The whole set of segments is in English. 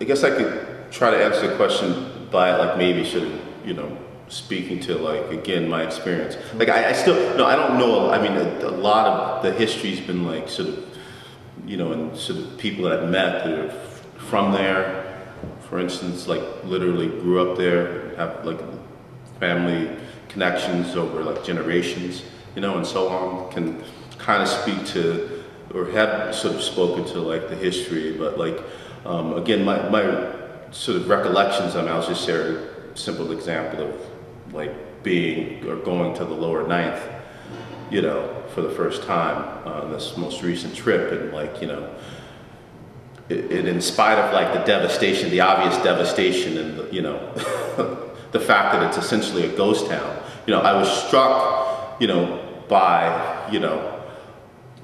I guess I could try to answer the question by like maybe sort of, you know, speaking to like, again, my experience. Like I still, no, I don't know, I mean, a lot of the history's been like sort of, you know, and sort of people that I've met that are from there, for instance, like literally grew up there, have like family connections over like generations, you know, and so on, can kind of speak to, or have sort of spoken to like the history, but like, again, my sort of recollections, I mean, I'll just share a simple example of like being or going to the lower ninth, you know, for the first time on this most recent trip, and like, you know, it in spite of like the devastation, the obvious devastation, and the, you know, the fact that it's essentially a ghost town, you know, I was struck, you know, by, you know,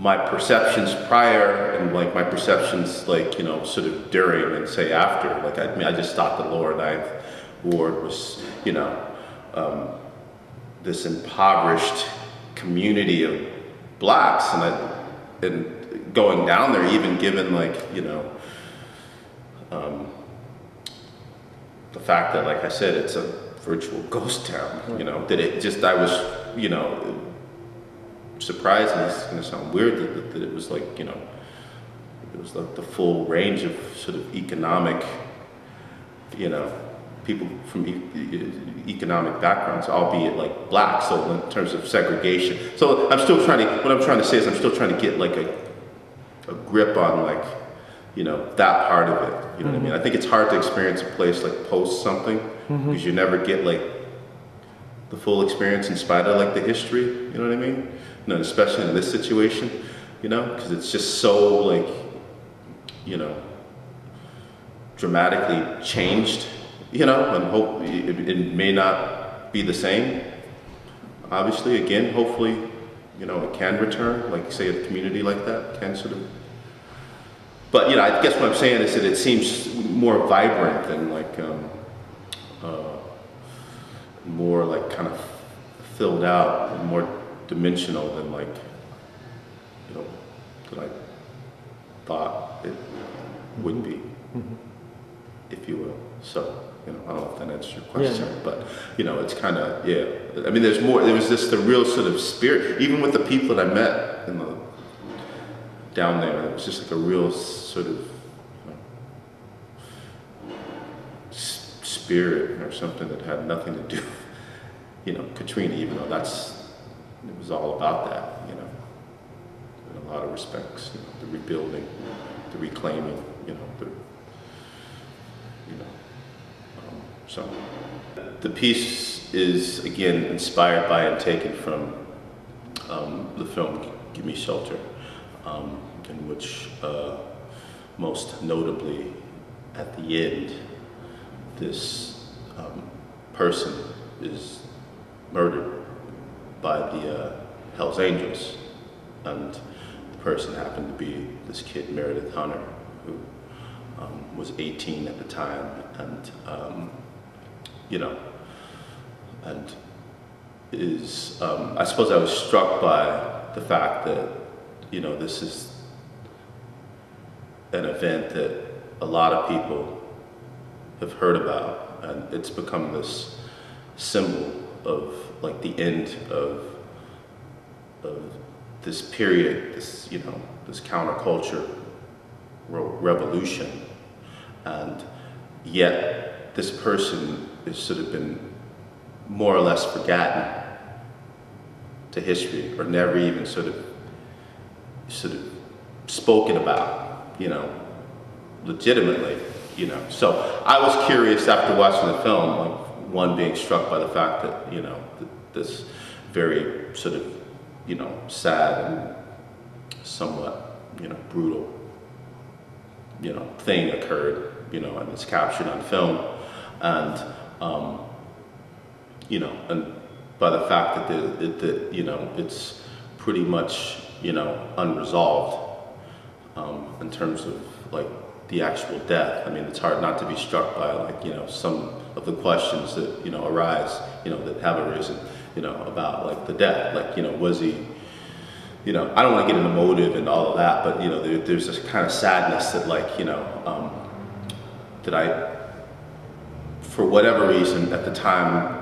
my perceptions prior and like my perceptions like, you know, sort of during and say after. Like I mean, I just thought the lower ninth ward was, you know, this impoverished community of blacks, and going down there, even given like, you know, the fact that, like I said, it's a virtual ghost town, you know, that it just, I was, you know, surprised, and it's gonna sound weird that it was like, you know, it was like the full range of sort of economic, you know, people from economic backgrounds, albeit like black, so in terms of segregation. So I'm still trying to, what I'm trying to say is I'm still trying to get like a grip on like, you know, that part of it, you know what I mean? I think it's hard to experience a place like post something, because you never get like the full experience in spite of like the history, you know what I mean? You know, especially in this situation, you know, because it's just so like, you know, dramatically changed, you know, and hope it may not be the same. Obviously, again, hopefully, you know, it can return, like say a community like that can sort of, but you know, I guess what I'm saying is that it seems more vibrant than like, more like kind of filled out and more dimensional than like, you know, than I thought it would be, if you will. So, you know, I don't know if that answers your question, but you know, it's kind of, yeah. I mean, there's more. There was just the real sort of spirit, even with the people that I met in the down there. It was just like a real sort of, you know, spirit or something that had nothing to do, you know, Katrina. Even though it was all about that, you know, in a lot of respects. You know, the rebuilding, the reclaiming, you know, so the piece is again inspired by and taken from the film Give Me Shelter, in which most notably at the end, this person is murdered by the Hells Angels, and the person happened to be this kid Meredith Hunter, who was 18 at the time, and you know, and is, I suppose I was struck by the fact that, you know, this is an event that a lot of people have heard about, and it's become this symbol of like the end of this period, this, you know, this counterculture revolution, and yet this person has sort of been more or less forgotten to history, or never even sort of spoken about, you know, legitimately, you know. So I was curious after watching the film, like one, being struck by the fact that, you know, this very sort of, you know, sad and somewhat, you know, brutal, you know, thing occurred, you know, and it's captured on film, and you know, and by the fact that you know, it's pretty much, you know, unresolved in terms of like the actual death. I mean, it's hard not to be struck by like, you know, some of the questions that, you know, arise, you know, that have arisen, you know, about like the death. Like, you know, was he, you know, I don't want to get into motive and all of that, but you know, there's this kind of sadness that, like, you know, that I, for whatever reason at the time,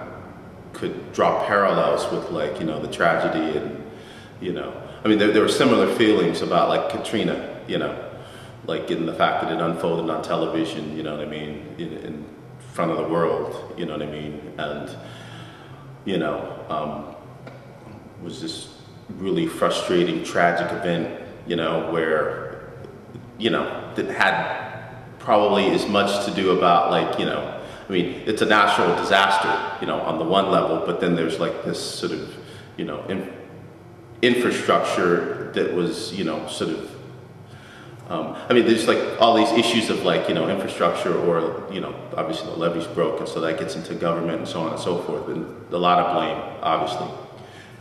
could draw parallels with like, you know, the tragedy and, you know, I mean, there were similar feelings about like Katrina, you know, like in the fact that it unfolded on television, you know what I mean, in front of the world, you know what I mean, and, you know, was this really frustrating, tragic event, you know, where, you know, that had probably as much to do about like, you know, I mean, it's a natural disaster, you know, on the one level, but then there's like this sort of, you know, infrastructure that was, you know, sort of, I mean, there's like all these issues of like, you know, infrastructure or, you know, obviously the levees broke, and so that gets into government and so on and so forth. And a lot of blame, obviously,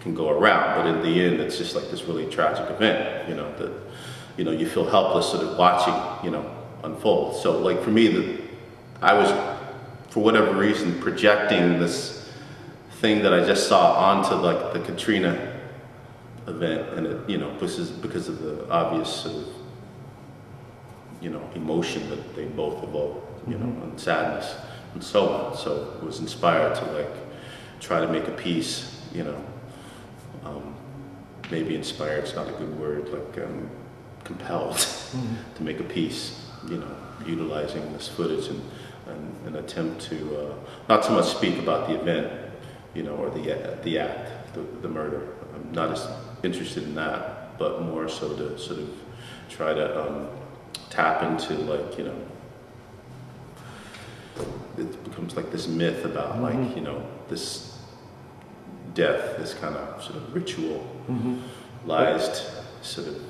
can go around, but in the end, it's just like this really tragic event, you know, that, you know, you feel helpless sort of watching, you know, unfold. So like for me, I was, for whatever reason, projecting this thing that I just saw onto like the Katrina event, and it, you know, because of the obvious sort of, you know, emotion that they both evoke, you know, and sadness and so on. So it was inspired to like try to make a piece, you know, maybe inspired is not a good word, like compelled to make a piece, you know, utilizing this footage and an attempt to not so much speak about the event, you know, or the act, the murder. I'm not as interested in that, but more so to sort of try to tap into like, you know, it becomes like this myth about like, you know, this death, this kind of sort of ritualized sort of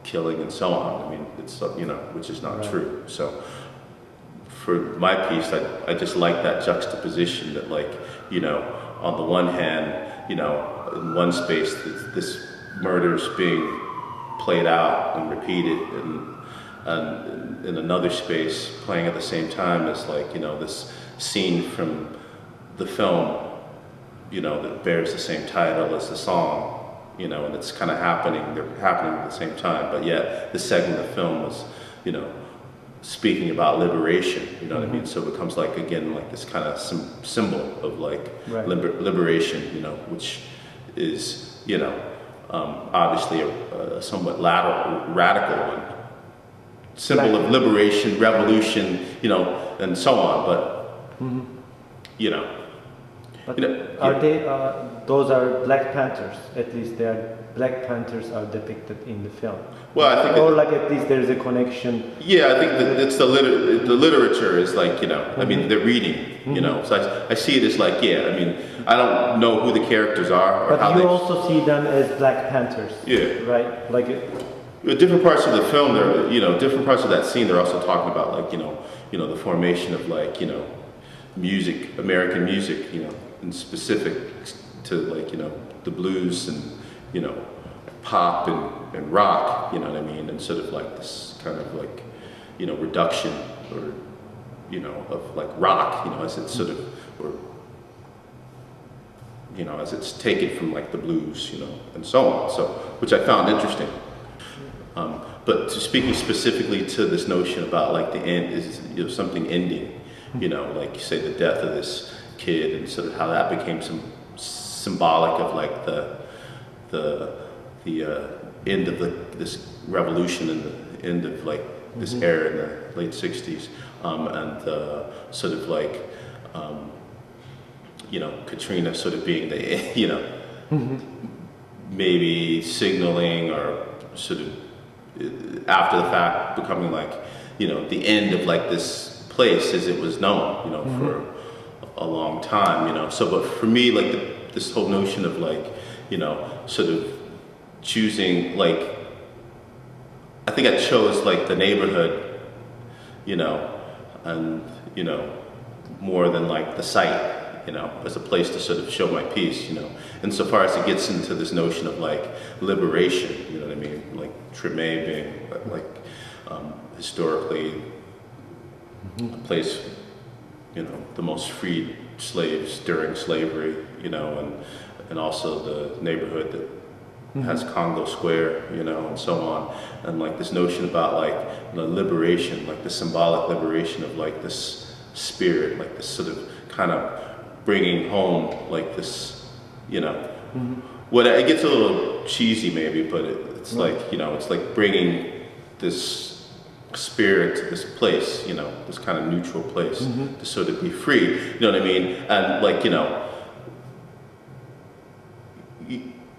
killing and so on. I mean, it's, you know, which is not true. So for my piece, I just like that juxtaposition that like, you know, on the one hand, you know, in one space, this murder's being played out and repeated, and in another space, playing at the same time, is like, you know, this scene from the film, you know, that bears the same title as the song, you know, and it's kind of happening, they're happening at the same time, but yet this segment of film was, you know, speaking about liberation, you know what I mean? So it becomes like, again, like this kind of symbol of like liberation, you know, which is, you know, obviously a somewhat radical one. Symbol of liberation, revolution, you know, and so on, but, you know. But you know, are they, those are Black Panthers, at least they are, Black Panthers are depicted in the film. Well, I think, or like at least there's a connection. Yeah, I think that it's the literature is like, you know, I mean, they're reading, you know, so I see it as like, yeah, I mean, I don't know who the characters are or but how you also see them as Black Panthers. Yeah. Right? Like different parts of the film, they're, you know, different parts of that scene, they're also talking about like, you know, the formation of like, you know, music, American music, you know, and specific to like, you know, the blues and, you know, pop and rock, you know what I mean, and sort of like this kind of like, you know, reduction or, you know, of like rock, you know, as it's sort of, or, you know, as it's taken from like the blues, you know, and so on, so, which I found interesting. But speaking specifically to this notion about like the end is, you know, something ending, you know, like you say the death of this kid and sort of how that became some symbolic of like the end of this revolution and the end of like this era in the late 60s, and sort of like, you know, Katrina sort of being the, you know, maybe signaling or sort of after the fact becoming like, you know, the end of like this place as it was known, you know, for a long time, you know. So, but for me, like this whole notion of like, you know, sort of choosing like, I think I chose like the neighborhood, you know, and, you know, more than like the site, you know, as a place to sort of show my piece, you know. Insofar as it gets into this notion of like liberation, you know what I mean, like Treme being like historically a place, you know, the most freed slaves during slavery, you know, and also the neighborhood that has Congo Square, you know, and so on, and like this notion about like liberation, like the symbolic liberation of like this spirit, like this sort of kind of bringing home like this, you know, what it gets a little cheesy maybe, but it's like, you know, it's like bringing this spirit to this place, you know, this kind of neutral place to sort of be free, you know what I mean? And like, you know,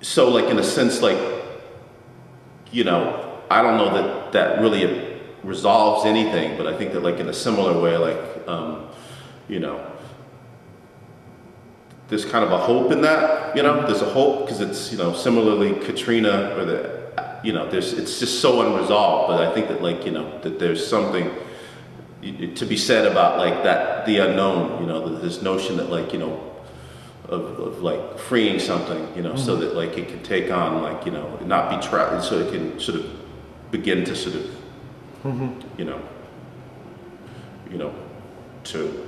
so like in a sense, like, you know, I don't know that that really resolves anything, but I think that like in a similar way, like, you know, there's kind of a hope in that, you know, there's a hope because it's, you know, similarly Katrina or the, you know, it's just so unresolved, but I think that like, you know, that there's something to be said about like that, the unknown, you know, this notion that like, you know, of like freeing something, you know, so that like it can take on like, you know, not be trapped, so it can sort of begin to sort of, you know, to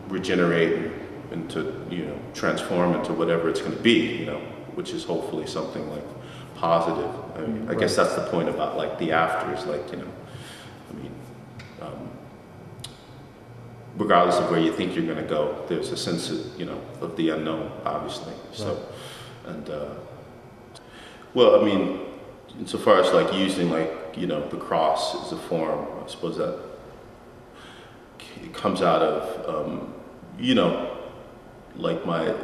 regenerate and to, you know, transform into whatever it's going to be, you know, which is hopefully something like positive. I mean, I guess that's the point about like the afters, like, you know, I mean, regardless of where you think you're going to go, there's a sense of, you know, of the unknown, obviously. So, and, well, I mean, insofar as like using like, you know, the cross as a form, I suppose that it comes out of, you know, like my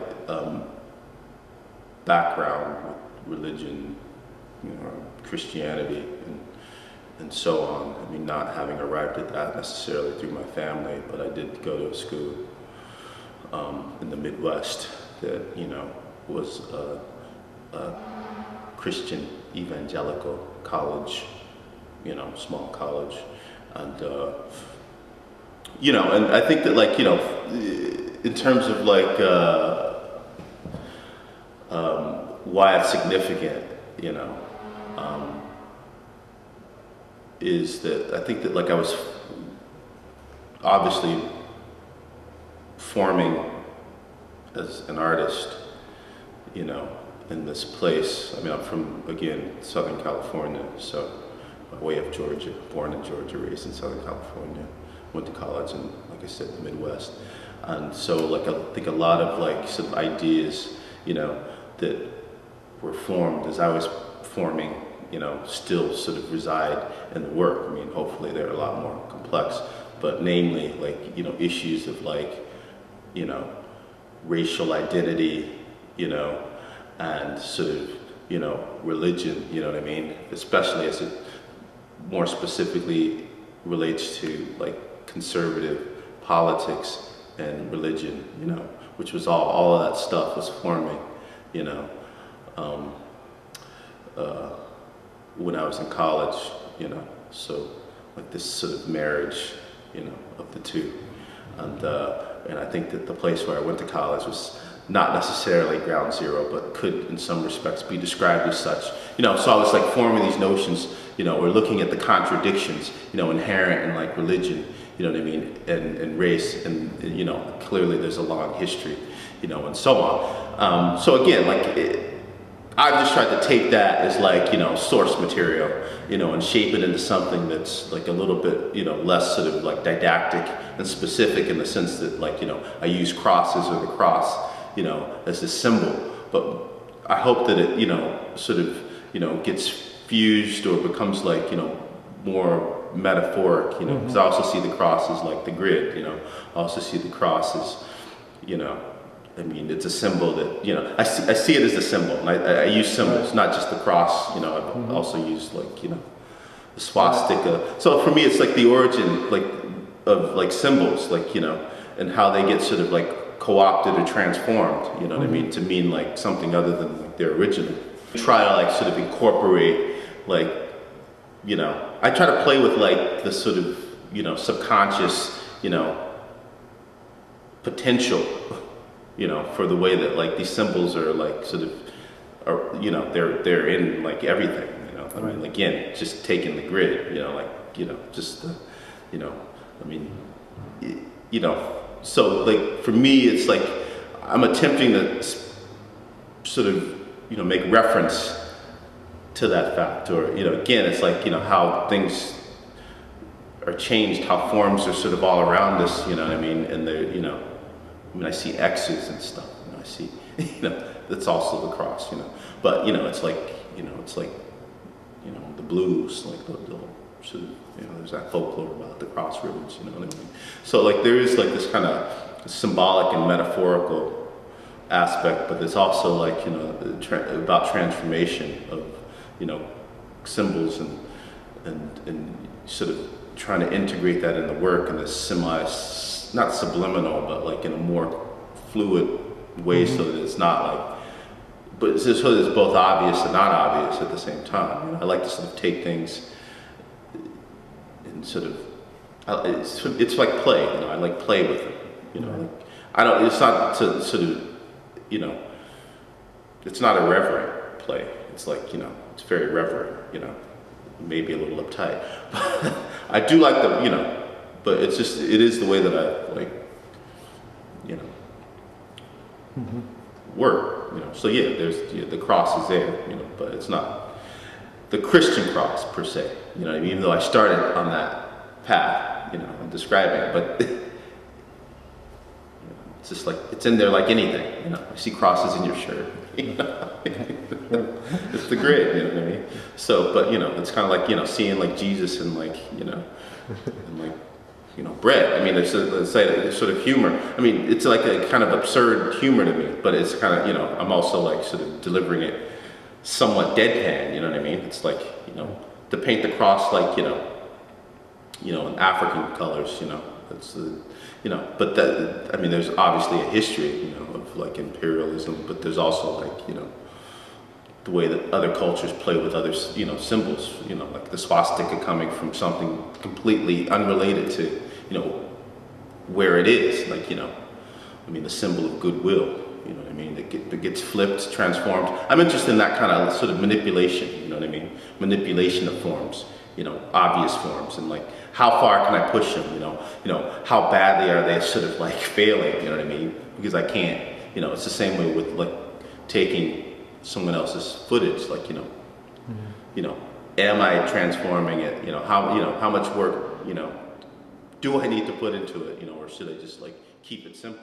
background with religion, you know, Christianity and so on. I mean, not having arrived at that necessarily through my family, but I did go to a school in the Midwest that, you know, was a Christian evangelical college, you know, small college. And, you know, and I think that like, you know, in terms of like why it's significant, you know, is that I think that like I was obviously forming as an artist, you know, in this place. I mean, I'm from, again, Southern California, so by way of Georgia, born in Georgia, raised in Southern California, went to college in, like I said, the Midwest. And so like I think a lot of like sort of ideas, you know, that were formed as I was forming, you know, still sort of reside in the work. I mean, hopefully they're a lot more complex, but namely like, you know, issues of like, you know, racial identity, you know, and sort of, you know, religion, you know what I mean? Especially as it more specifically relates to like conservative politics and religion, you know, which was all of that stuff was forming, you know, when I was in college, you know, so like this sort of marriage, you know, of the two. And I think that the place where I went to college was not necessarily ground zero, but could in some respects be described as such. You know, so I was like forming these notions, you know, or looking at the contradictions, you know, inherent in like religion, you know what I mean, and race, and you know, clearly there's a long history, you know, and so on. So again, like, I've just tried to take that as like, you know, source material, you know, and shape it into something that's like a little bit, you know, less sort of like didactic and specific in the sense that like, you know, I use crosses or the cross, you know, as a symbol, but I hope that it, you know, sort of, you know, gets fused or becomes like, you know, more metaphoric, you know, because I also see the cross as like the grid, you know, I also see the cross as, you know, I mean, it's a symbol that, you know, I see it as a symbol, and I use symbols, not just the cross, you know, I've also used like, you know, the swastika. So for me, it's like the origin, like, of like symbols, like, you know, and how they get sort of like co-opted or transformed, you know what I mean, to mean like something other than like their original. Try to like sort of incorporate, like, you know, I try to play with like the sort of, you know, subconscious, you know, potential, you know, for the way that like these symbols are like sort of, are, you know, they're in like everything, you know. I mean, again, just taking the grid, you know, like, you know, just the, you know, I mean, you know, so like for me, it's like I'm attempting to sort of make reference to that fact, or again, it's like how things are changed, how forms are sort of all around us, what I mean, and they're I see X's and stuff, I see that's also the cross, but it's like the blues, like the sort of, there's that folklore about the crossroads, what I mean. So like there is like this kind of symbolic and metaphorical aspect, but there's also like about transformation of symbols and sort of trying to integrate that in the work in this not subliminal, but like in a more fluid way, so that it's not like, but so that it's both obvious and not obvious at the same time. I like to sort of take things and sort of, it's like play, I like play with it, like, I don't, it's not to sort of, it's not irreverent play. It's like, it's very reverent, maybe a little uptight. But I do like the, but it's just, it is the way that I like, work, So yeah, there's, the cross is there, but it's not the Christian cross per se, even though I started on that path, I'm describing it, but it's just like, it's in there like anything, I see crosses in your shirt, it's the grid, what I mean? So, but it's kind of like, seeing like Jesus and like, and like, bread. I mean, it's sort of humor. I mean, it's like a kind of absurd humor to me, but it's kind of, I'm also like sort of delivering it somewhat deadpan, you know what I mean? It's like, to paint the cross like, in African colors, it's, but that, I mean, there's obviously a history, of like imperialism, but there's also like, the way that other cultures play with other, symbols, like the swastika coming from something completely unrelated to, where it is, like, I mean, the symbol of goodwill, what I mean, that gets flipped, transformed. I'm interested in that kind of sort of manipulation, what I mean, manipulation of forms, obvious forms, and like, how far can I push them, how badly are they sort of like failing, what I mean, because I can't, it's the same way with like taking someone else's footage, like, am I transforming it, how much work, do I need to put into it, or should I just like keep it simple?